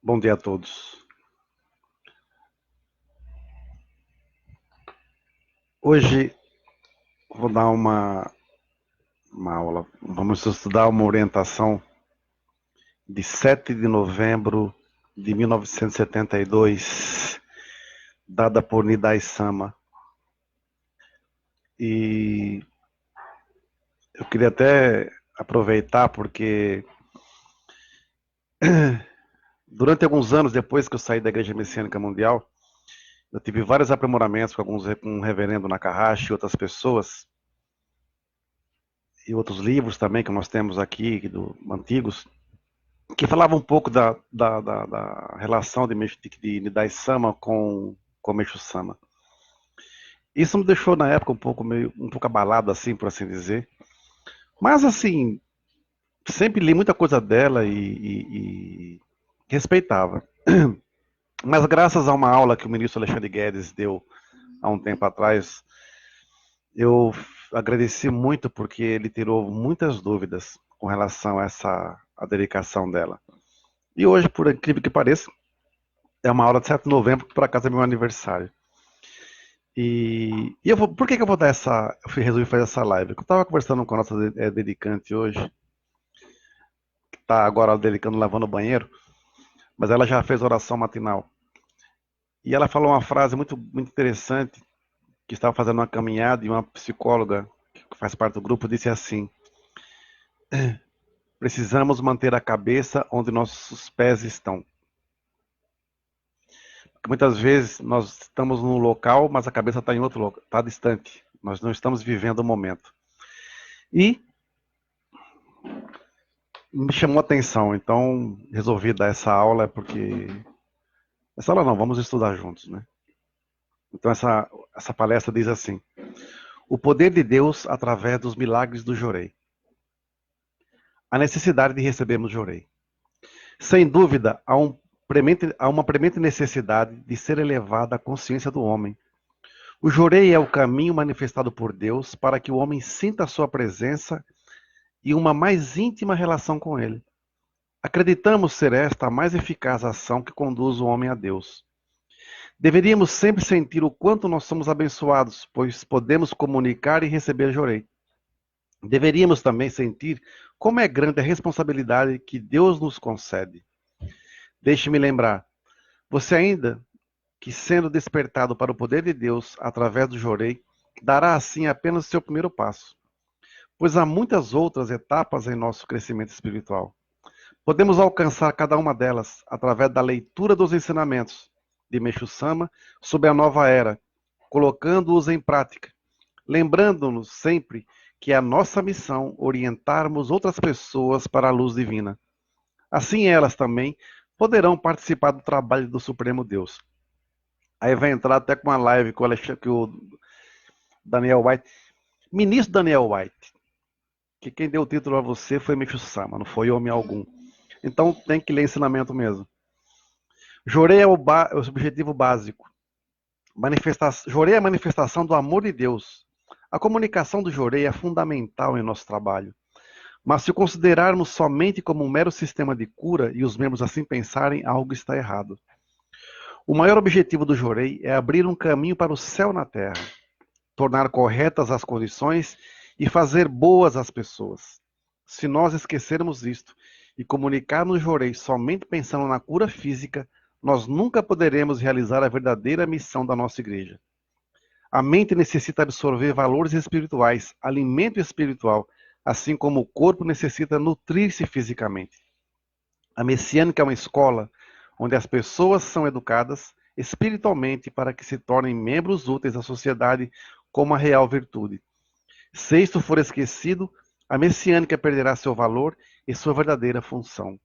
Bom dia a todos. Hoje vou dar uma aula. Vamos estudar uma orientação de 7 de novembro de 1972, dada por Nidai Sama. E eu queria até aproveitar porque durante alguns anos depois que eu saí da Igreja Messiânica Mundial, eu tive vários aprimoramentos com o reverendo Nakahashi e outras pessoas, e outros livros também que nós temos aqui, antigos, que falava um pouco da relação de Nidai Sama com Meishu Sama. Isso me deixou na época um pouco abalado, assim, por assim dizer. Mas assim, sempre li muita coisa dela e respeitava. Mas graças a uma aula que o ministro Alexandre Guedes deu há um tempo atrás, eu agradeci muito porque ele tirou muitas dúvidas com relação a essa a dedicação dela. E hoje, por incrível que pareça, é uma aula de 7 de novembro, que por acaso é meu aniversário. Por que eu vou dar resolvi fazer essa live? Eu estava conversando com a nossa dedicante hoje, que está agora dedicando lavando o banheiro, mas ela já fez oração matinal. E ela falou uma frase muito interessante, que estava fazendo uma caminhada e uma psicóloga que faz parte do grupo disse assim: precisamos manter a cabeça onde nossos pés estão. Porque muitas vezes nós estamos num local, mas a cabeça está em outro local, está distante. Nós não estamos vivendo o momento. E me chamou a atenção, então resolvi dar essa aula porque. Essa aula não, vamos estudar juntos, né? Então essa palestra diz assim: o poder de Deus através dos milagres do Jorei. A necessidade de recebermos Jorei. Sem dúvida, há uma premente necessidade de ser elevada a consciência do homem. O Jorei é o caminho manifestado por Deus para que o homem sinta a sua presença e uma mais íntima relação com ele. Acreditamos ser esta a mais eficaz ação que conduz o homem a Deus. Deveríamos sempre sentir o quanto nós somos abençoados, pois podemos comunicar e receber Jorei. Deveríamos também sentir como é grande a responsabilidade que Deus nos concede. Deixe-me lembrar, você ainda que sendo despertado para o poder de Deus através do Jorei, dará assim apenas o seu primeiro passo, pois há muitas outras etapas em nosso crescimento espiritual. Podemos alcançar cada uma delas através da leitura dos ensinamentos de Meishu Sama sobre a nova era, colocando-os em prática, lembrando-nos sempre que é a nossa missão orientarmos outras pessoas para a luz divina. Assim elas também poderão participar do trabalho do Supremo Deus. Aí vai entrar até com uma live que o Daniel White, ministro Daniel White, que quem deu o título a você foi Meishu Sama, não foi homem algum. Então tem que ler ensinamento mesmo. Jorei é o objetivo básico. Jorei é a manifestação do amor de Deus. A comunicação do Jorei é fundamental em nosso trabalho. Mas se o considerarmos somente como um mero sistema de cura e os membros assim pensarem, algo está errado. O maior objetivo do Jorei é abrir um caminho para o céu na terra, tornar corretas as condições e fazer boas as pessoas. Se nós esquecermos isto e comunicarmos Jorei somente pensando na cura física, nós nunca poderemos realizar a verdadeira missão da nossa igreja. A mente necessita absorver valores espirituais, alimento espiritual, assim como o corpo necessita nutrir-se fisicamente. A messiânica é uma escola onde as pessoas são educadas espiritualmente para que se tornem membros úteis à sociedade com uma real virtude. Se isto for esquecido, a messiânica perderá seu valor e sua verdadeira função.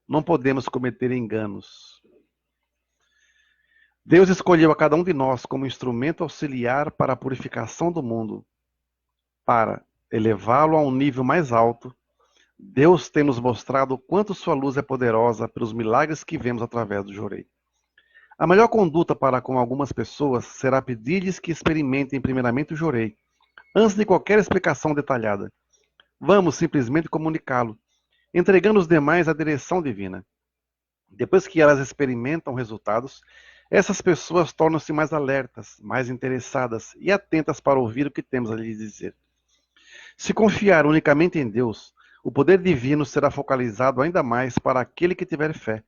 Não podemos cometer enganos. Deus escolheu a cada um de nós como instrumento auxiliar para a purificação do mundo. Para elevá-lo a um nível mais alto, Deus tem nos mostrado o quanto sua luz é poderosa pelos milagres que vemos através do Jorei. A melhor conduta para com algumas pessoas será pedir-lhes que experimentem primeiramente o Jorei, antes de qualquer explicação detalhada. Vamos simplesmente comunicá-lo, entregando os demais à direção divina. Depois que elas experimentam resultados, essas pessoas tornam-se mais alertas, mais interessadas e atentas para ouvir o que temos a lhes dizer. Se confiar unicamente em Deus, o poder divino será focalizado ainda mais para aquele que tiver fé.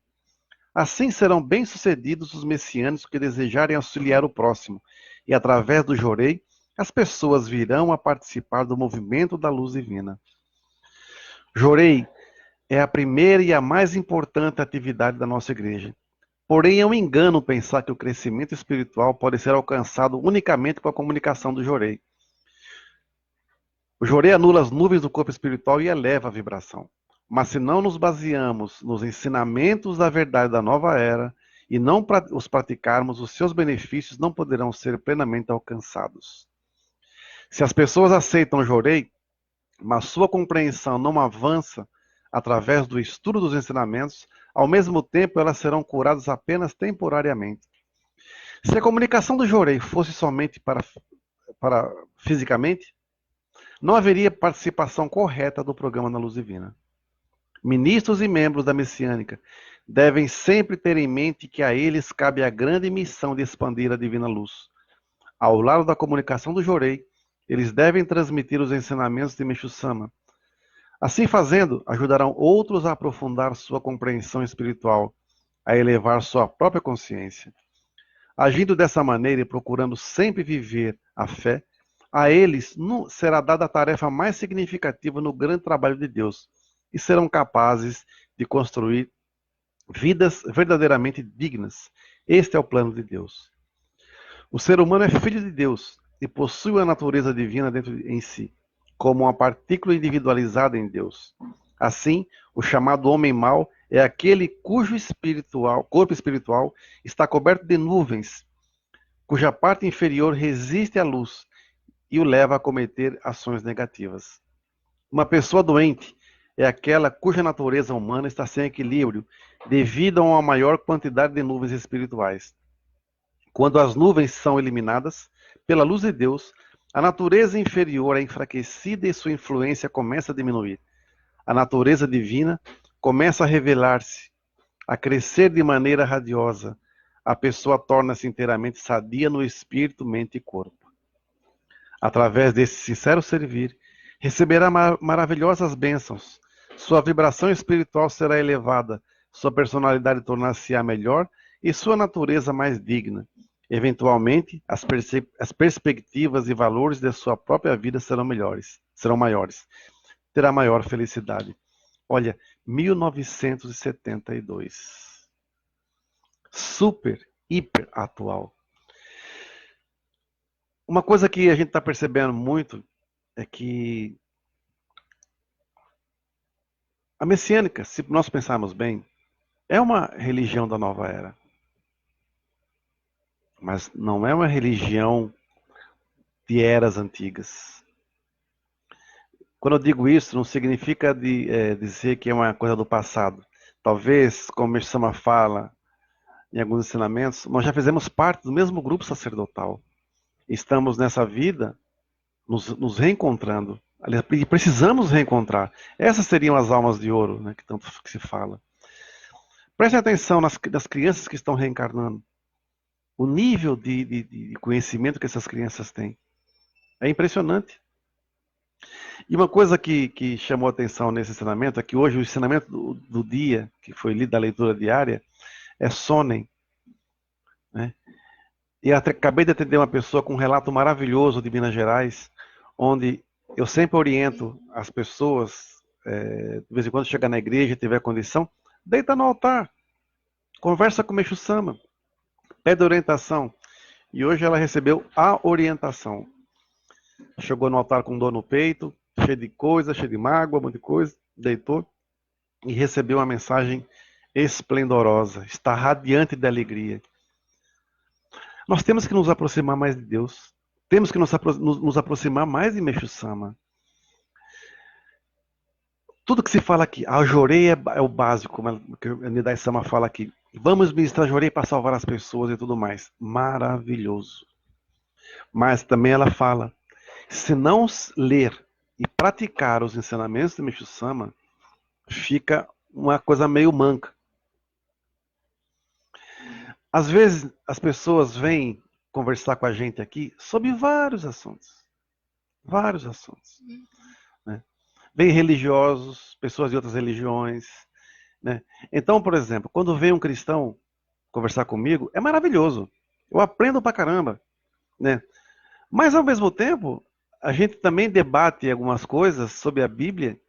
Assim serão bem-sucedidos os messiânicos que desejarem auxiliar o próximo, e através do jorei, as pessoas virão a participar do movimento da luz divina. Jorei é a primeira e a mais importante atividade da nossa igreja. Porém, é um engano pensar que o crescimento espiritual pode ser alcançado unicamente com a comunicação do jorei. O jorei anula as nuvens do corpo espiritual e eleva a vibração. Mas se não nos baseamos nos ensinamentos da verdade da nova era e não os praticarmos, os seus benefícios não poderão ser plenamente alcançados. Se as pessoas aceitam o jorei, mas sua compreensão não avança através do estudo dos ensinamentos, ao mesmo tempo elas serão curadas apenas temporariamente. Se a comunicação do jorei fosse somente para fisicamente, não haveria participação correta do programa na Luz Divina. Ministros e membros da Messiânica devem sempre ter em mente que a eles cabe a grande missão de expandir a divina luz. Ao lado da comunicação do jorei, eles devem transmitir os ensinamentos de Meixo Sama. Assim fazendo, ajudarão outros a aprofundar sua compreensão espiritual, a elevar sua própria consciência. Agindo dessa maneira e procurando sempre viver a fé, a eles será dada a tarefa mais significativa no grande trabalho de Deus, e serão capazes de construir vidas verdadeiramente dignas. Este é o plano de Deus. O ser humano é filho de Deus e possui a natureza divina dentro em si, como uma partícula individualizada em Deus. Assim, o chamado homem mau é aquele cujo corpo espiritual está coberto de nuvens, cuja parte inferior resiste à luz e o leva a cometer ações negativas. Uma pessoa doente é aquela cuja natureza humana está sem equilíbrio devido a uma maior quantidade de nuvens espirituais. Quando as nuvens são eliminadas pela luz de Deus, a natureza inferior é enfraquecida e sua influência começa a diminuir. A natureza divina começa a revelar-se, a crescer de maneira radiosa. A pessoa torna-se inteiramente sadia no espírito, mente e corpo. Através desse sincero servir, receberá maravilhosas bênçãos. Sua vibração espiritual será elevada, sua personalidade tornar-se-á melhor e sua natureza mais digna. Eventualmente, as perspectivas e valores de sua própria vida serão maiores. Terá maior felicidade. Olha, 1972. Super, hiper atual. Uma coisa que a gente está percebendo muito é que a messiânica, se nós pensarmos bem, é uma religião da nova era. Mas não é uma religião de eras antigas. Quando eu digo isso, não significa dizer que é uma coisa do passado. Talvez, como o Sama fala em alguns ensinamentos, nós já fizemos parte do mesmo grupo sacerdotal. Estamos nessa vida nos reencontrando. E precisamos reencontrar. Essas seriam as almas de ouro, né, que tanto se fala. Preste atenção nas crianças que estão reencarnando. O nível de conhecimento que essas crianças têm é impressionante. E uma coisa que chamou a atenção nesse ensinamento é que hoje o ensinamento do dia, que foi lido da leitura diária, é Sonen. Né? E acabei de atender uma pessoa com um relato maravilhoso de Minas Gerais, onde eu sempre oriento as pessoas, de vez em quando chegar na igreja e tiver condição, deita no altar, conversa com o Meixo Sama, pede orientação. E hoje ela recebeu a orientação. Chegou no altar com dor no peito, cheio de coisa, cheio de mágoa, muita coisa, deitou e recebeu uma mensagem esplendorosa, está radiante de alegria. Nós temos que nos aproximar mais de Deus. Temos que nos aproximar mais de Meixo Sama. Tudo que se fala aqui, a jorei é o básico, como que o Nidai Sama fala aqui. Vamos ministrar jorei para salvar as pessoas e tudo mais. Maravilhoso. Mas também ela fala, se não ler e praticar os ensinamentos de Meixo Sama, fica uma coisa meio manca. Às vezes as pessoas vêm conversar com a gente aqui sobre vários assuntos. Vários assuntos. Né? Vêm religiosos, pessoas de outras religiões. Né? Então, por exemplo, quando vem um cristão conversar comigo, é maravilhoso. Eu aprendo pra caramba. Né? Mas, ao mesmo tempo, a gente também debate algumas coisas sobre a Bíblia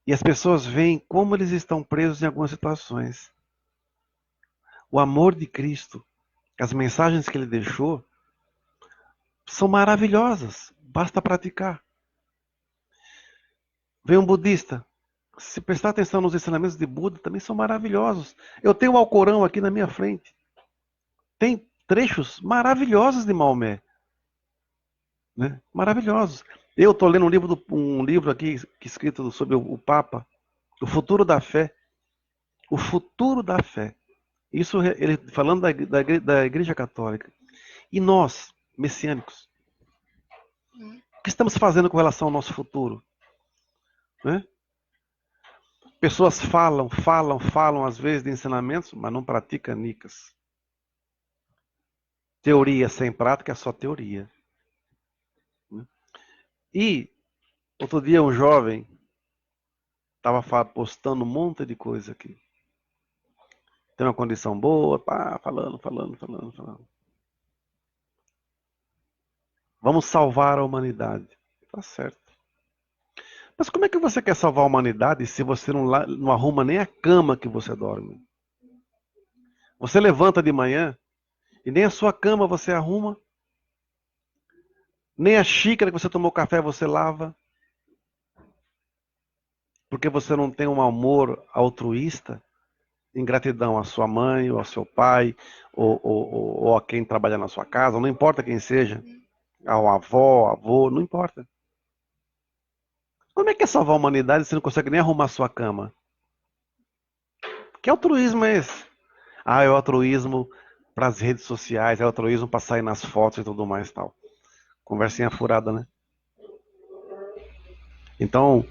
e as pessoas veem como eles estão presos em algumas situações. O amor de Cristo, as mensagens que ele deixou, são maravilhosas. Basta praticar. Vem um budista. Se prestar atenção nos ensinamentos de Buda, também são maravilhosos. Eu tenho o Alcorão aqui na minha frente. Tem trechos maravilhosos de Maomé. Né? Maravilhosos. Eu estou lendo um livro aqui escrito sobre o Papa, o futuro da fé. O futuro da fé. Isso ele falando da Igreja Católica. E nós, messiânicos, o que estamos fazendo com relação ao nosso futuro? Né? Pessoas falam às vezes de ensinamentos, mas não praticam nicas. Teoria sem prática é só teoria. E outro dia um jovem estava postando um monte de coisa aqui. Tem uma condição boa, pá, falando. Vamos salvar a humanidade. Tá certo. Mas como é que você quer salvar a humanidade se você não arruma nem a cama que você dorme? Você levanta de manhã e nem a sua cama você arruma, nem a xícara que você tomou café você lava, porque você não tem um amor altruísta, em gratidão à sua mãe, ou ao seu pai, ou a quem trabalha na sua casa, não importa quem seja, ao avó, avô, não importa. Como é que é salvar a humanidade se você não consegue nem arrumar a sua cama? Que altruísmo é esse? Ah, é o altruísmo para as redes sociais, é o altruísmo para sair nas fotos e tudo mais e tal. Conversinha furada, né? Então,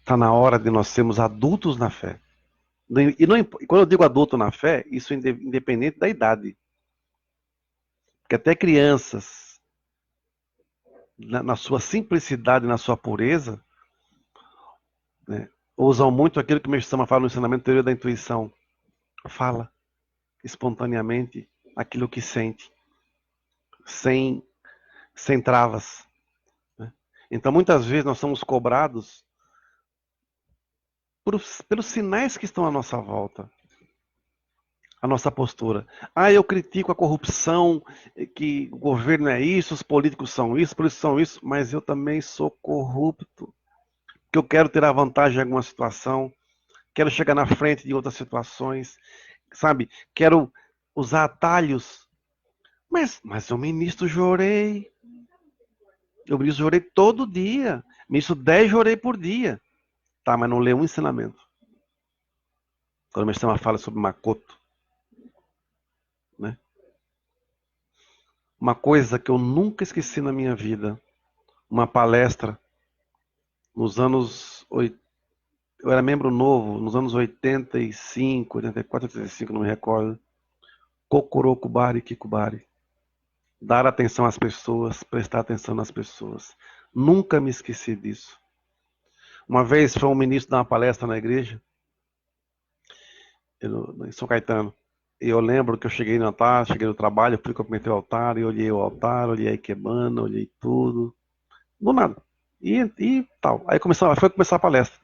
tá na hora de nós sermos adultos na fé. E quando eu digo adulto na fé, isso é independente da idade. Porque até crianças, na sua simplicidade, na sua pureza, né, usam muito aquilo que o Mestre Sama fala no ensinamento teoria da intuição. Fala espontaneamente aquilo que sente, sem, sem travas. Né? Então, muitas vezes, nós somos cobrados pelos sinais que estão à nossa volta. A nossa postura. Ah, eu critico a corrupção, que o governo é isso, os políticos são isso, por isso são isso, mas eu também sou corrupto. Que eu quero ter a vantagem em alguma situação, quero chegar na frente de outras situações, sabe? Quero usar atalhos. Mas eu ministro jorei. Eu ministro jorei todo dia. Ministro 10 jorei por dia. Tá, mas não lê um ensinamento. Quando o mestre fala sobre Makoto, né? Uma coisa que eu nunca esqueci na minha vida, uma palestra nos anos 80, eu era membro novo, nos anos 85, 84, 85, não me recordo. Kokorokubari Kikubari. Dar atenção às pessoas, prestar atenção nas pessoas. Nunca me esqueci disso. Uma vez foi um ministro dar uma palestra na igreja, em São Caetano. E eu lembro que eu cheguei no altar, cheguei no trabalho, fui cumprimentei o altar, e olhei o altar, olhei a ikebana, olhei tudo. Do nada. E tal. Aí foi começar a palestra.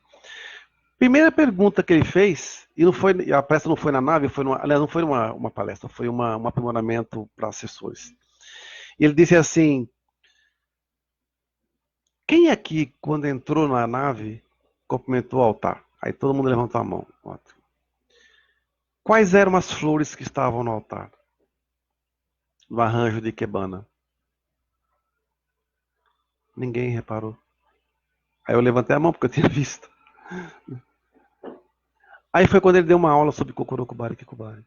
Primeira pergunta que ele fez, e não foi, a palestra não foi na nave, aliás, não foi uma palestra, foi um aprimoramento para assessores. E ele disse assim: quem aqui, quando entrou na nave, cumprimentou o altar? Aí todo mundo levantou a mão. Quais eram as flores que estavam no altar? No arranjo de Ikebana? Ninguém reparou. Aí eu levantei a mão porque eu tinha visto. Aí foi quando ele deu uma aula sobre Kokorokubari Kikubari.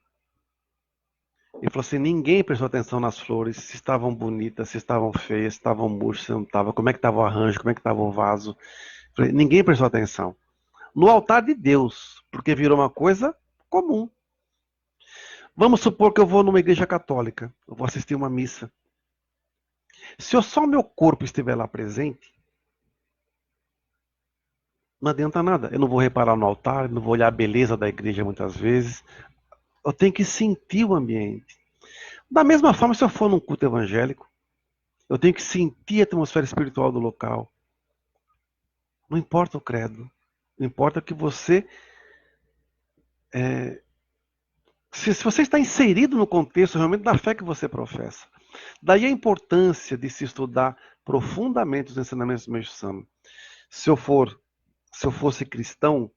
Ele falou assim: ninguém prestou atenção nas flores, se estavam bonitas, se estavam feias, se estavam murchas, se não estavam, como é que estava o arranjo, como é que estava o vaso. Falei, ninguém prestou atenção. No altar de Deus, porque virou uma coisa comum. Vamos supor que eu vou numa igreja católica, eu vou assistir uma missa. Se só o meu corpo estiver lá presente, não adianta nada. Eu não vou reparar no altar, não vou olhar a beleza da igreja muitas vezes. Eu tenho que sentir o ambiente. Da mesma forma, se eu for num culto evangélico, eu tenho que sentir a atmosfera espiritual do local. Não importa o credo. Não importa que você... se você está inserido no contexto realmente da fé que você professa. Daí a importância de se estudar profundamente os ensinamentos do Meixo Sama. Se eu fosse cristão,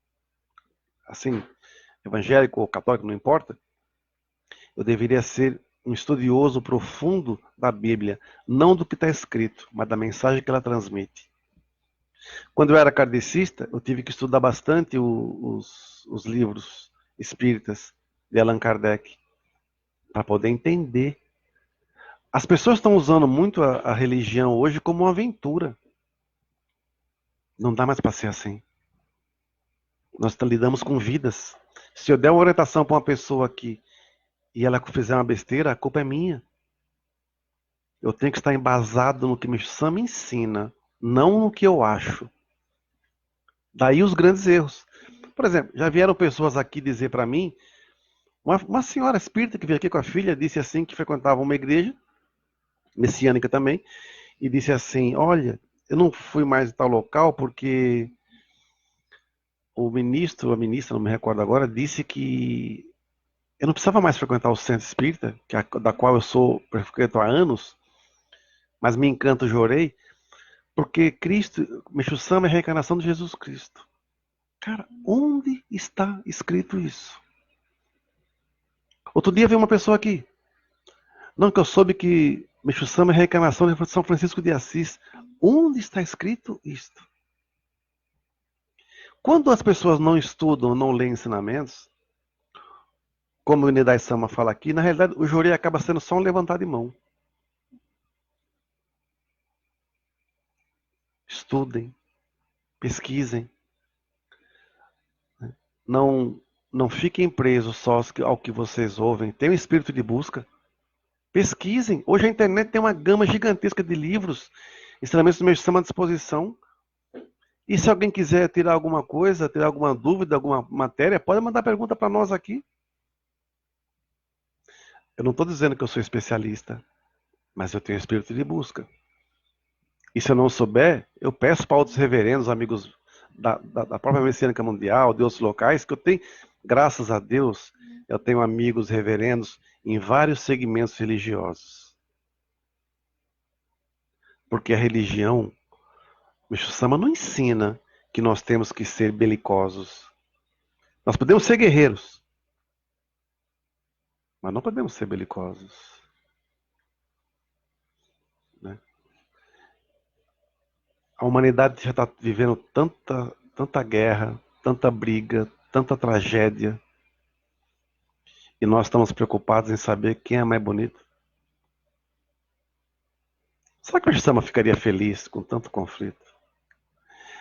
assim, evangélico ou católico, não importa, eu deveria ser um estudioso profundo da Bíblia, não do que está escrito, mas da mensagem que ela transmite. Quando eu era kardecista, eu tive que estudar bastante os livros espíritas de Allan Kardec, para poder entender. As pessoas estão usando muito a religião hoje como uma aventura. Não dá mais para ser assim. Nós lidamos com vidas. Se eu der uma orientação para uma pessoa aqui e ela fizer uma besteira, a culpa é minha. Eu tenho que estar embasado no que me Sama ensina, não no que eu acho. Daí os grandes erros. Por exemplo, já vieram pessoas aqui dizer para mim, uma senhora espírita que veio aqui com a filha, disse assim que frequentava uma igreja, messiânica também, e disse assim, olha, eu não fui mais em tal local porque o ministro, a ministra, não me recordo agora, disse que eu não precisava mais frequentar o centro espírita, da qual eu sou frequento há anos, mas me encanto, jorei, porque Cristo, Meixo Sama é a reencarnação de Jesus Cristo. Cara, onde está escrito isso? Outro dia veio uma pessoa aqui. Não, que eu soube que Meixo Sama é a reencarnação de São Francisco de Assis. Onde está escrito isto? Quando as pessoas não estudam, não leem ensinamentos, como o Nidai Sama fala aqui, na realidade o jorei acaba sendo só um levantar de mão. Estudem, pesquisem. Não, não fiquem presos só ao que vocês ouvem. Tenham um espírito de busca. Pesquisem. Hoje a internet tem uma gama gigantesca de livros, ensinamentos do Meixo Sama à disposição. E se alguém quiser tirar alguma coisa, tirar alguma dúvida, alguma matéria, pode mandar pergunta para nós aqui. Eu não estou dizendo que eu sou especialista, mas eu tenho espírito de busca. E se eu não souber, eu peço para outros reverendos, amigos da própria Messiânica Mundial, de outros locais, que eu tenho, graças a Deus, eu tenho amigos reverendos em vários segmentos religiosos. Porque a religião, Meixo Sama não ensina que nós temos que ser belicosos. Nós podemos ser guerreiros, mas não podemos ser belicosos. Né? A humanidade já está vivendo tanta guerra, tanta briga, tanta tragédia. E nós estamos preocupados em saber quem é mais bonito. Será que o Sama ficaria feliz com tanto conflito?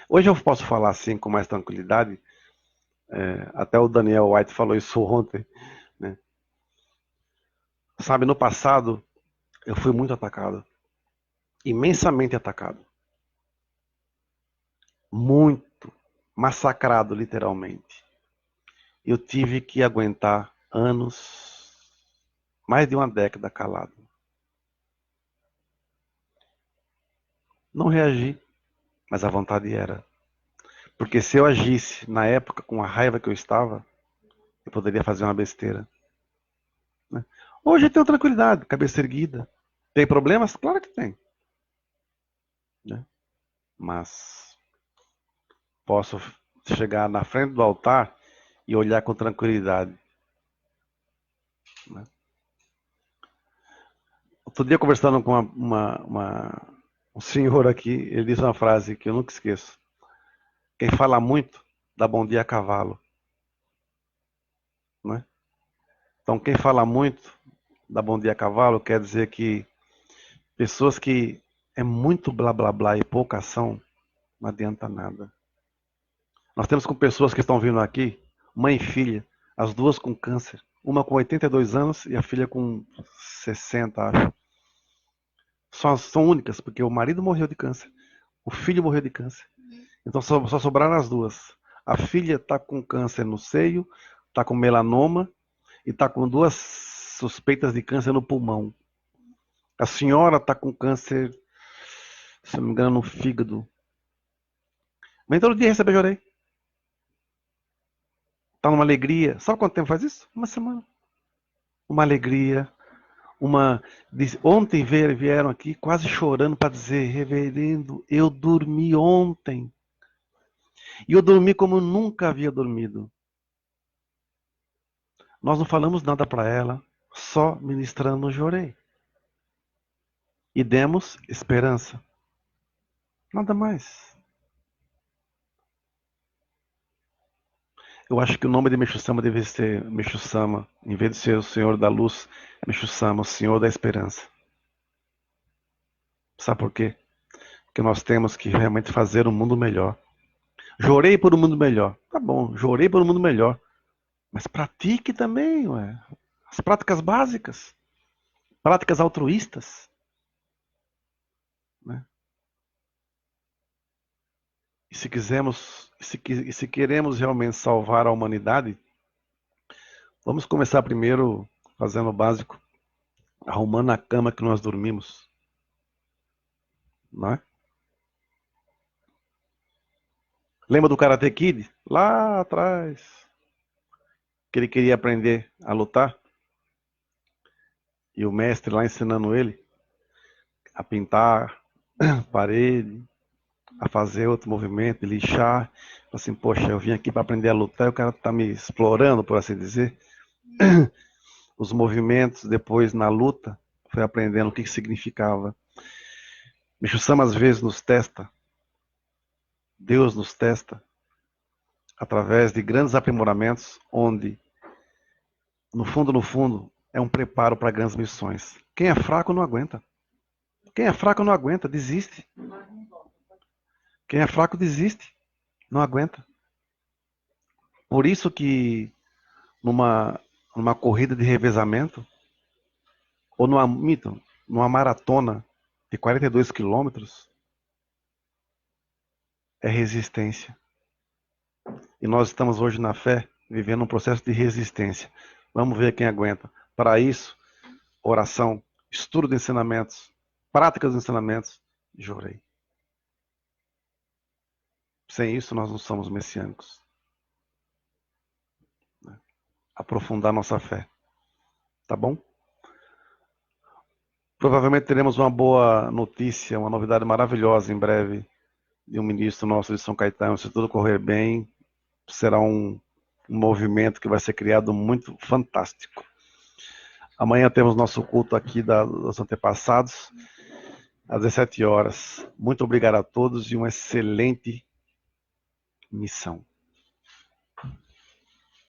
Hoje eu posso falar assim com mais tranquilidade. Até o Daniel White falou isso ontem. Né? Sabe, no passado eu fui muito atacado. Imensamente atacado. Muito massacrado, literalmente. Eu tive que aguentar anos, mais de uma década calado. Não reagi, mas a vontade era. Porque se eu agisse na época com a raiva que eu estava, eu poderia fazer uma besteira. Né? Hoje eu tenho tranquilidade, cabeça erguida. Tem problemas? Claro que tem. Né? Mas posso chegar na frente do altar e olhar com tranquilidade. Né? Outro dia, conversando com um senhor aqui, ele disse uma frase que eu nunca esqueço. Quem fala muito, dá bom dia a cavalo. Né? Então, quem fala muito, dá bom dia a cavalo, quer dizer que pessoas que é muito blá blá blá e pouca ação, não adianta nada. Nós temos com pessoas que estão vindo aqui, mãe e filha, as duas com câncer. uma com 82 anos e a filha com 60, acho. São únicas, porque o marido morreu de câncer, o filho morreu de câncer. Então só sobraram as duas. A filha está com câncer no seio, está com melanoma e está com 2 suspeitas de câncer no pulmão. A senhora está com câncer, se não me engano, no fígado. Vem todo dia receber Jorei. Está numa alegria. Sabe quanto tempo faz isso? Uma semana. Uma alegria. Ontem vieram aqui quase chorando para dizer: reverendo, eu dormi ontem. E eu dormi como eu nunca havia dormido. Nós não falamos nada para ela, só ministrando o Jorei. E demos esperança. Nada mais. Eu acho que o nome de Meixo Sama deve ser Meixo Sama, em vez de ser o Senhor da Luz, Meixo Sama, o Senhor da Esperança. Sabe por quê? Porque nós temos que realmente fazer um mundo melhor. Jorei por um mundo melhor. Tá bom, jorei por um mundo melhor. Mas pratique também, ué. As práticas básicas. Práticas altruístas. Né? E se queremos realmente salvar a humanidade, vamos começar primeiro fazendo o básico, arrumando a cama que nós dormimos. Não é? Lembra do Karate Kid? Lá atrás. Que ele queria aprender a lutar. E o mestre lá ensinando ele a pintar parede, a fazer outro movimento, lixar. Assim, poxa, eu vim aqui para aprender a lutar e o cara tá me explorando, por assim dizer. Os movimentos, depois na luta, foi aprendendo o que significava. Meixo Sama às vezes nos testa, Deus nos testa, através de grandes aprimoramentos, onde, no fundo, é um preparo para grandes missões. Quem é fraco não aguenta. Quem é fraco não aguenta, desiste. Quem é fraco desiste, não aguenta. Por isso que numa corrida de revezamento, ou numa maratona de 42 quilômetros, é resistência. E nós estamos hoje na fé, vivendo um processo de resistência. Vamos ver quem aguenta. Para isso, oração, estudo de ensinamentos, práticas de ensinamentos, Jorei. Sem isso, nós não somos messiânicos. Aprofundar nossa fé. Tá bom? Provavelmente teremos uma boa notícia, uma novidade maravilhosa em breve de um ministro nosso de São Caetano. Se tudo correr bem, será um movimento que vai ser criado muito fantástico. Amanhã temos nosso culto aqui dos antepassados, às 17 horas. Muito obrigado a todos e uma excelente missão.